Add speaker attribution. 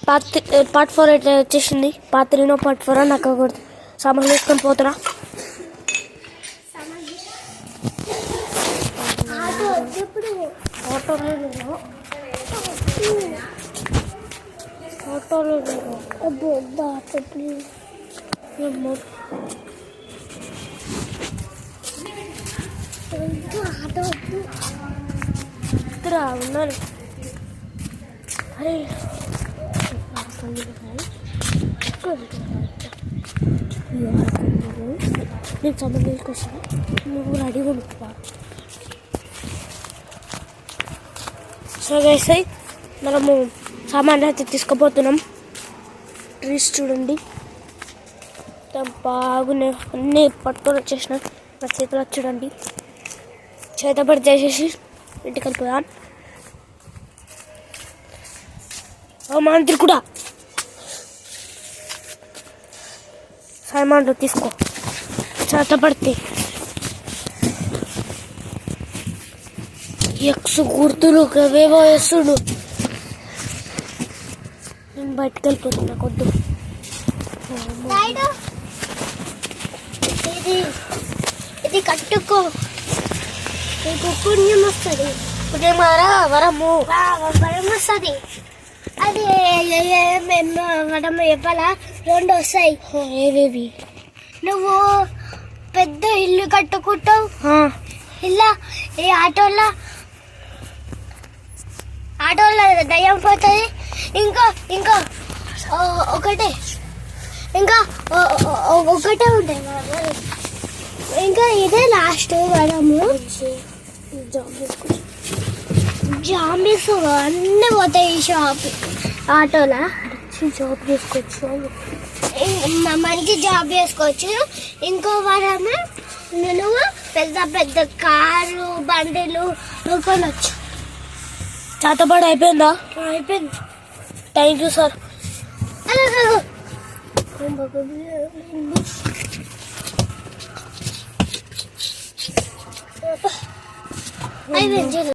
Speaker 1: Part 4 అయితే వచ్చేసింది. Part 3 part 4 నాకు సామాన్లు వేసుకొని పోతున్నా. ఆటోలో ఉన్నాను. అరే నేను సామాన్ తీసుకొచ్చాను, నువ్వు రెడీగా ఉంటున్నా. సో గైస్ మనము సామాన్లు అయితే తీసుకుపోతున్నాం. ట్రీస్ చూడండి బాగున్నాయి, అన్నీ పట్టుకొని వచ్చేసిన. నా చేతులు చూడండి, చేతబడి చేసేసి ఇంటికి వెళ్ళిపోయాను. మంత్రి కూడా సామాన్లు తీసుకో, చేతబడితే ఎక్స్ గుర్తులు అవేవో వేస్తుడు. నేను బయటకు వెళ్ళిపోతున్నా కొద్దు. ఇది కట్టుకో, నీకు పుణ్యం వస్తుంది. పుణ్యం వరము వరం వస్తుంది. అది వరం చెప్పాలా? 2 వస్తాయి. ఏవేవి? నువ్వు పెద్ద ఇల్లు కట్టుకుంటావు, ఇలా ఈ ఆటోలో దయ్యం పోతుంది. ఇంకా ఒకటే ఉంటాయి. ఇంకా ఇదే లాస్ట్ వరము. జాంబీస్ అన్నీ పోతాయి ఈ షాప్ ఆటోలా. జాబ్ చేసుకోవచ్చు, మంచి జాబ్ చేసుకోవచ్చు. ఇంకో వరము నువ్వు పెద్ద పెద్ద కారు బండిలు కొనొచ్చు. చేతబడి అయిపోయిందా? అయిపోయింది. Thank you sir. అయిపోయింది.